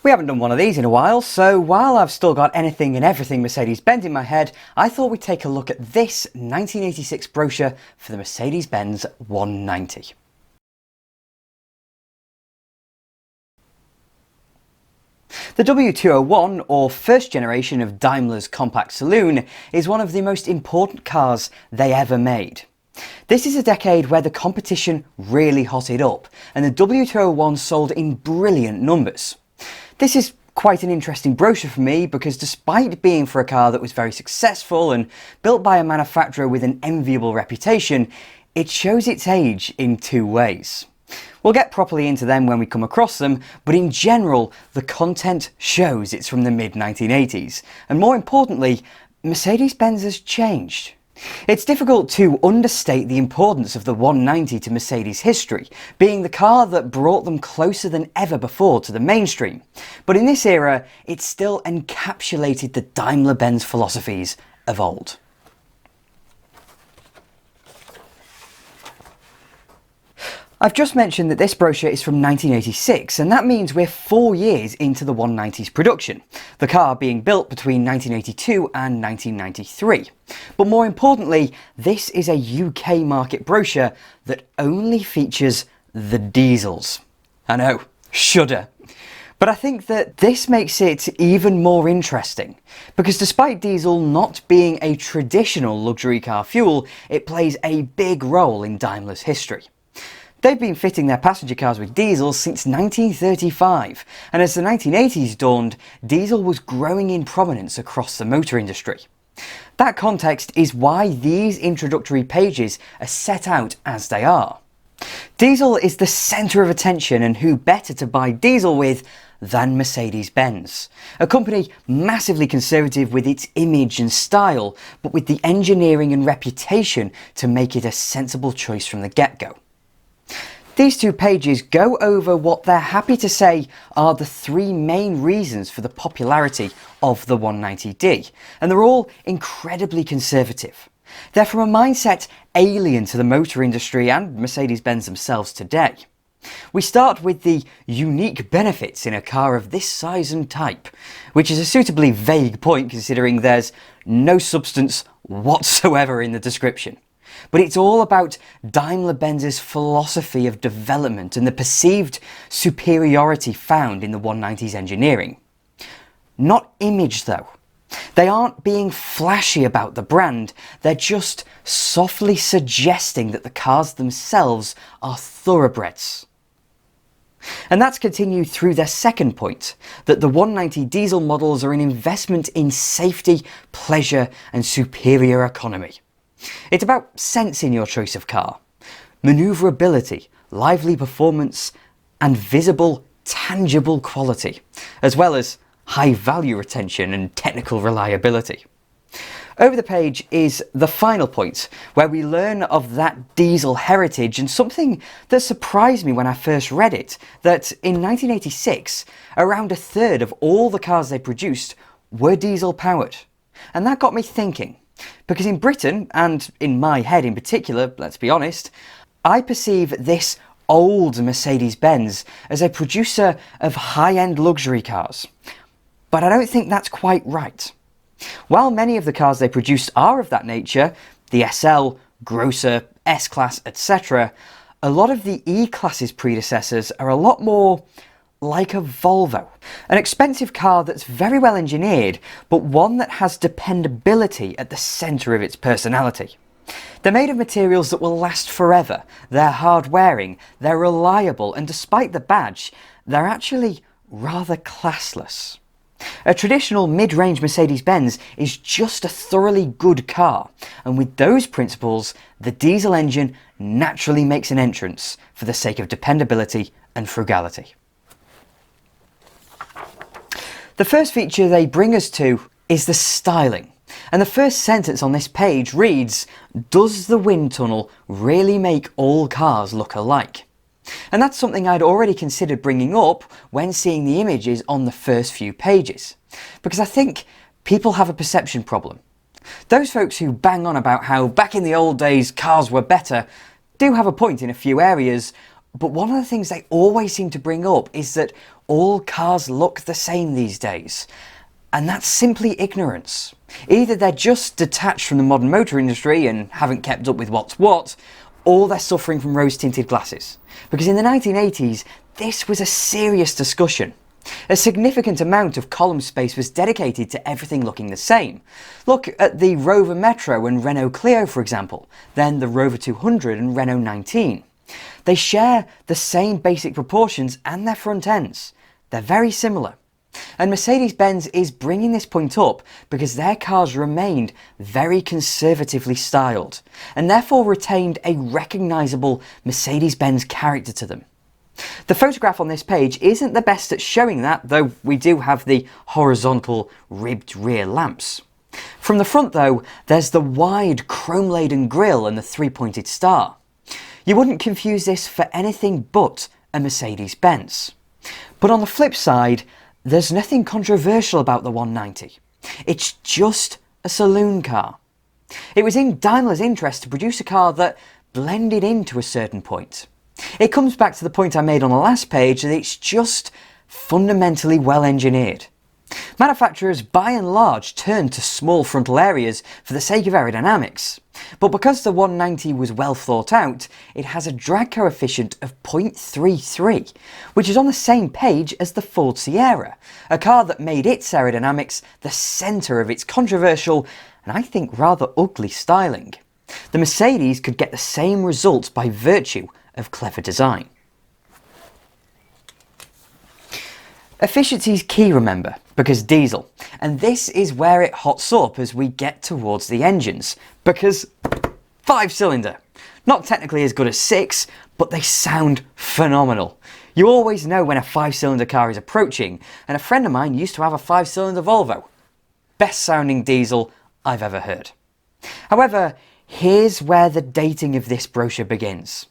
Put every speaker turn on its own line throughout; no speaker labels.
We haven't done one of these in a while, so while I've still got anything and everything Mercedes-Benz in my head, I thought we'd take a look at this 1986 brochure for the Mercedes-Benz 190. The W201, or first generation of Daimler's compact saloon, is one of the most important cars they ever made. This is a decade where the competition really hotted up, and the W201 sold in brilliant numbers. This is quite an interesting brochure for me because despite being for a car that was very successful and built by a manufacturer with an enviable reputation, it shows its age in two ways. We'll get properly into them when we come across them, but in general, the content shows it's from the mid-1980s, and more importantly, Mercedes-Benz has changed. It's difficult to understate the importance of the 190 to Mercedes history, being the car that brought them closer than ever before to the mainstream. But in this era, it still encapsulated the Daimler-Benz philosophies of old. I've just mentioned that this brochure is from 1986, and that means we're 4 years into the 190's production, the car being built between 1982 and 1993. But more importantly, this is a UK market brochure that only features the diesels. I know, shudder. But I think that this makes it even more interesting, because despite diesel not being a traditional luxury car fuel, it plays a big role in Daimler's history. They've been fitting their passenger cars with diesel since 1935, and as the 1980s dawned, diesel was growing in prominence across the motor industry. That context is why these introductory pages are set out as they are. Diesel is the centre of attention, and who better to buy diesel with than Mercedes-Benz, a company massively conservative with its image and style, but with the engineering and reputation to make it a sensible choice from the get-go. These two pages go over what they're happy to say are the three main reasons for the popularity of the 190D, and they're all incredibly conservative. They're from a mindset alien to the motor industry and Mercedes-Benz themselves today. We start with the unique benefits in a car of this size and type, which is a suitably vague point considering there's no substance whatsoever in the description. But it's all about Daimler-Benz's philosophy of development and the perceived superiority found in the 190's engineering. Not image though. They aren't being flashy about the brand, they're just softly suggesting that the cars themselves are thoroughbreds. And that's continued through their second point, that the 190 diesel models are an investment in safety, pleasure and superior economy. It's about sense in your choice of car, manoeuvrability, lively performance and visible, tangible quality, as well as high value retention and technical reliability. Over the page is the final point, where we learn of that diesel heritage and something that surprised me when I first read it, that in 1986, around a third of all the cars they produced were diesel powered. And that got me thinking. Because in Britain, and in my head in particular, let's be honest, I perceive this old Mercedes-Benz as a producer of high-end luxury cars. But I don't think that's quite right. While many of the cars they produced are of that nature, the SL, Grosser, S-Class, etc., a lot of the E-Class's predecessors are a lot more like a Volvo, an expensive car that's very well engineered, but one that has dependability at the centre of its personality. They're made of materials that will last forever, they're hard wearing, they're reliable, and despite the badge, they're actually rather classless. A traditional mid-range Mercedes-Benz is just a thoroughly good car, and with those principles, the diesel engine naturally makes an entrance for the sake of dependability and frugality. The first feature they bring us to is the styling, and the first sentence on this page reads, "Does the wind tunnel really make all cars look alike?" And that's something I'd already considered bringing up when seeing the images on the first few pages, because I think people have a perception problem. Those folks who bang on about how back in the old days cars were better do have a point in a few areas, but one of the things they always seem to bring up is that all cars look the same these days. And that's simply ignorance. Either they're just detached from the modern motor industry and haven't kept up with what's what, or they're suffering from rose-tinted glasses. Because in the 1980s, this was a serious discussion. A significant amount of column space was dedicated to everything looking the same. Look at the Rover Metro and Renault Clio, for example, then the Rover 200 and Renault 19. They share the same basic proportions and their front ends. They're very similar. And Mercedes-Benz is bringing this point up because their cars remained very conservatively styled and therefore retained a recognisable Mercedes-Benz character to them. The photograph on this page isn't the best at showing that, though we do have the horizontal ribbed rear lamps. From the front though, there's the wide chrome-laden grille and the three-pointed star. You wouldn't confuse this for anything but a Mercedes-Benz. But on the flip side, there's nothing controversial about the 190. It's just a saloon car. It was in Daimler's interest to produce a car that blended in to a certain point. It comes back to the point I made on the last page that it's just fundamentally well engineered. Manufacturers by and large turned to small frontal areas for the sake of aerodynamics. But because the 190 was well thought out, it has a drag coefficient of 0.33, which is on the same page as the Ford Sierra, a car that made its aerodynamics the centre of its controversial and I think rather ugly styling. The Mercedes could get the same result by virtue of clever design. Efficiency is key, remember, because diesel, and this is where it hots up as we get towards the engines, because 5-cylinder, not technically as good as 6, but they sound phenomenal. You always know when a 5-cylinder car is approaching, and a friend of mine used to have a 5-cylinder Volvo. Best sounding diesel I've ever heard. However, here's where the dating of this brochure begins.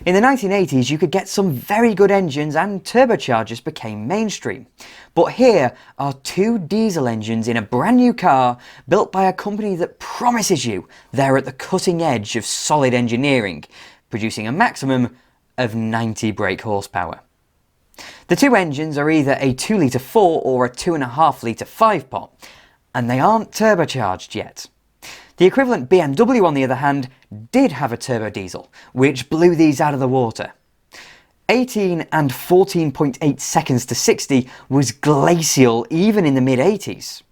In the 1980s, you could get some very good engines and turbochargers became mainstream. But here are 2 diesel engines in a brand new car built by a company that promises you they're at the cutting edge of solid engineering, producing a maximum of 90 brake horsepower. The 2 engines are either a 2-litre 4 or a 2.5-litre 5-pot, and they aren't turbocharged yet. The equivalent BMW, on the other hand, did have a turbo diesel, which blew these out of the water. 18 and 14.8 seconds to 60 was glacial even in the mid-80s.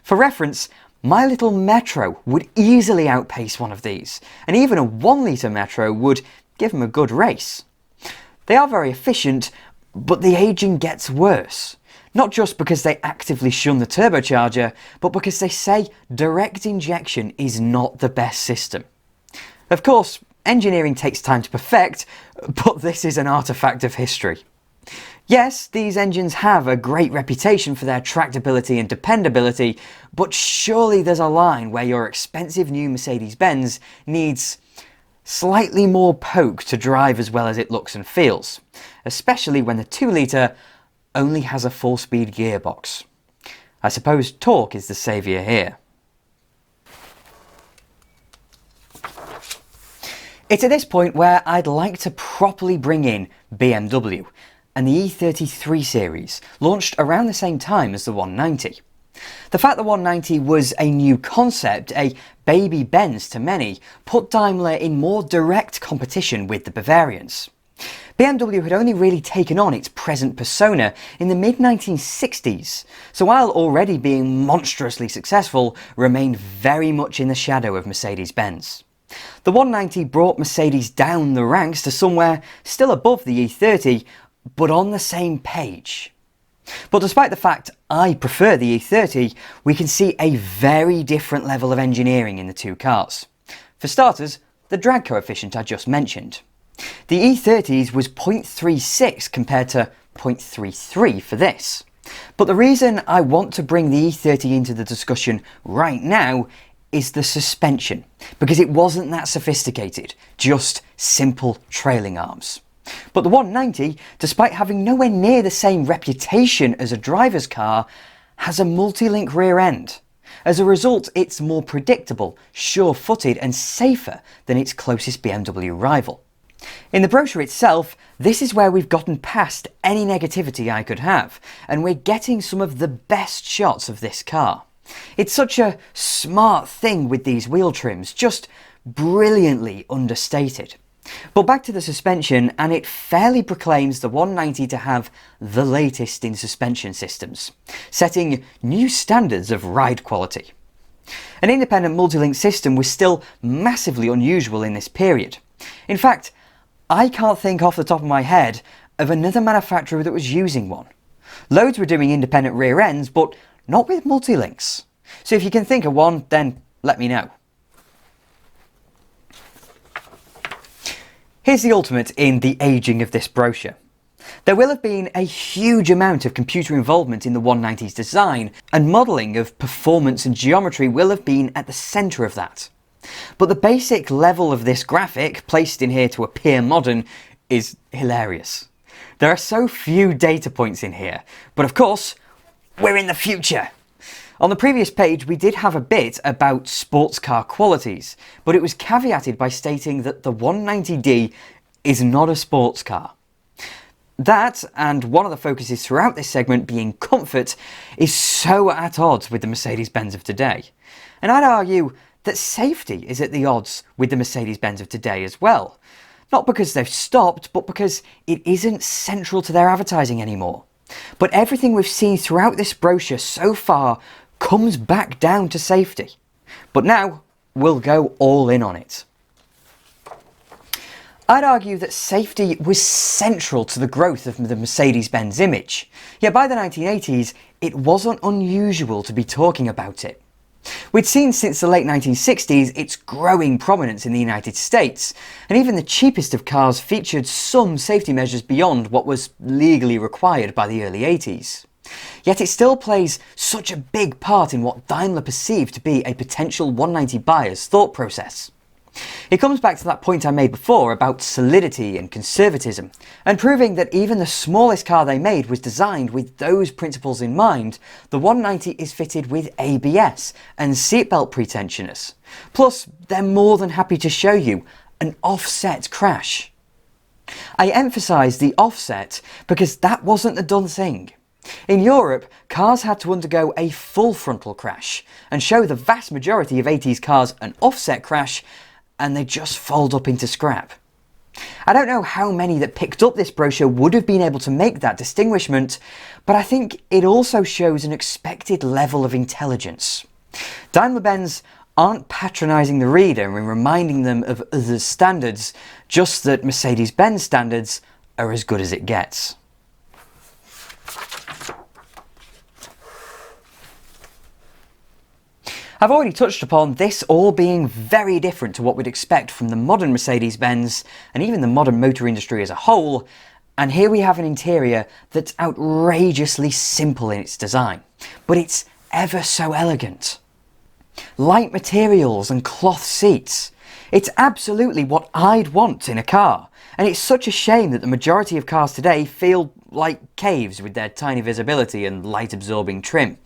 For reference, my little Metro would easily outpace one of these, and even a 1-litre Metro would give them a good race. They are very efficient, but the aging gets worse. Not just because they actively shun the turbocharger, but because they say direct injection is not the best system. Of course, engineering takes time to perfect, but this is an artifact of history. Yes, these engines have a great reputation for their tractability and dependability, but surely there's a line where your expensive new Mercedes-Benz needs slightly more poke to drive as well as it looks and feels, especially when the 2-litre only has a 4-speed gearbox. I suppose torque is the saviour here. It's at this point where I'd like to properly bring in BMW and the E33 series, launched around the same time as the 190. The fact the 190 was a new concept, a baby Benz to many, put Daimler in more direct competition with the Bavarians. BMW had only really taken on its present persona in the mid-1960s, so while already being monstrously successful, remained very much in the shadow of Mercedes-Benz. The 190 brought Mercedes down the ranks to somewhere still above the E30, but on the same page. But despite the fact I prefer the E30, we can see a very different level of engineering in the 2 cars. For starters, the drag coefficient I just mentioned. The E30's was 0.36 compared to 0.33 for this. But the reason I want to bring the E30 into the discussion right now is the suspension, because it wasn't that sophisticated, just simple trailing arms. But the 190, despite having nowhere near the same reputation as a driver's car, has a multi-link rear end. As a result, it's more predictable, sure-footed and safer than its closest BMW rival. In the brochure itself, this is where we've gotten past any negativity I could have, and we're getting some of the best shots of this car. It's such a smart thing with these wheel trims, just brilliantly understated. But back to the suspension, and it fairly proclaims the 190 to have the latest in suspension systems, setting new standards of ride quality. An independent multi-link system was still massively unusual in this period. In fact, I can't think off the top of my head of another manufacturer that was using one. Loads were doing independent rear ends, but not with multi-links. So if you can think of one, then let me know. Here's the ultimate in the ageing of this brochure. There will have been a huge amount of computer involvement in the 190's design, and modelling of performance and geometry will have been at the centre of that. But the basic level of this graphic, placed in here to appear modern, is hilarious. There are so few data points in here, but of course, we're in the future. On the previous page we did have a bit about sports car qualities, but it was caveated by stating that the 190D is not a sports car. That, and one of the focuses throughout this segment being comfort, is so at odds with the Mercedes-Benz of today. And I'd argue that safety is at the odds with the Mercedes-Benz of today as well. Not because they've stopped, but because it isn't central to their advertising anymore. But everything we've seen throughout this brochure so far comes back down to safety. But now, we'll go all in on it. I'd argue that safety was central to the growth of the Mercedes-Benz image. Yet by the 1980s, it wasn't unusual to be talking about it. We'd seen since the late 1960s its growing prominence in the United States, and even the cheapest of cars featured some safety measures beyond what was legally required by the early 80s. Yet it still plays such a big part in what Daimler perceived to be a potential 190 buyer's thought process. It comes back to that point I made before about solidity and conservatism, and proving that even the smallest car they made was designed with those principles in mind. The 190 is fitted with ABS and seatbelt pretensioners. Plus, they're more than happy to show you an offset crash. I emphasise the offset because that wasn't the done thing. In Europe, cars had to undergo a full frontal crash and show the vast majority of 80s cars an offset crash, and they just fold up into scrap. I don't know how many that picked up this brochure would have been able to make that distinguishment, but I think it also shows an expected level of intelligence. Daimler-Benz aren't patronising the reader and reminding them of others' standards, just that Mercedes-Benz standards are as good as it gets. I've already touched upon this all being very different to what we'd expect from the modern Mercedes-Benz and even the modern motor industry as a whole, and here we have an interior that's outrageously simple in its design, but it's ever so elegant. Light materials and cloth seats. It's absolutely what I'd want in a car, and it's such a shame that the majority of cars today feel like caves with their tiny visibility and light absorbing trim.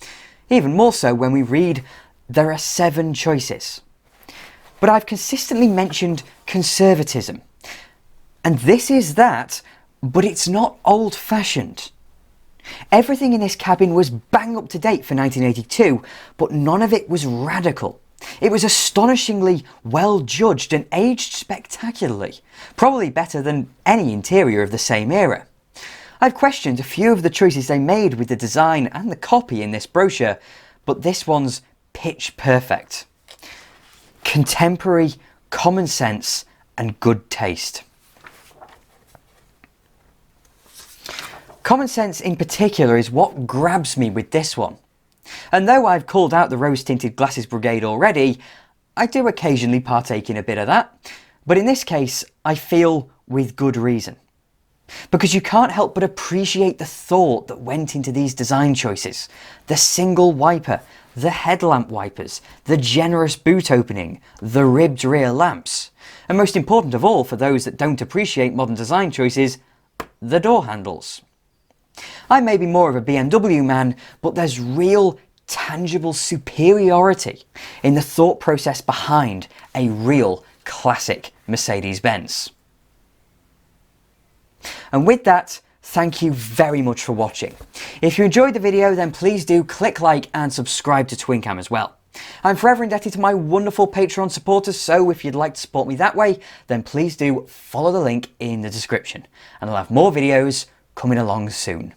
Even more so when we read there are 7 choices. But I've consistently mentioned conservatism. And this is that, but it's not old-fashioned. Everything in this cabin was bang up to date for 1982, but none of it was radical. It was astonishingly well judged and aged spectacularly, probably better than any interior of the same era. I've questioned a few of the choices they made with the design and the copy in this brochure, but this one's pitch perfect. Contemporary, common sense, and good taste. Common sense in particular is what grabs me with this one. And though I've called out the rose-tinted glasses brigade already, I do occasionally partake in a bit of that. But in this case, I feel with good reason. Because you can't help but appreciate the thought that went into these design choices. The single wiper, the headlamp wipers, the generous boot opening, the ribbed rear lamps, and most important of all for those that don't appreciate modern design choices, the door handles. I may be more of a BMW man, but there's real tangible superiority in the thought process behind a real classic Mercedes-Benz. And with that, thank you very much for watching. If you enjoyed the video, then please do click like and subscribe to TwinCam as well. I'm forever indebted to my wonderful Patreon supporters, so if you'd like to support me that way, then please do follow the link in the description. And I'll have more videos coming along soon.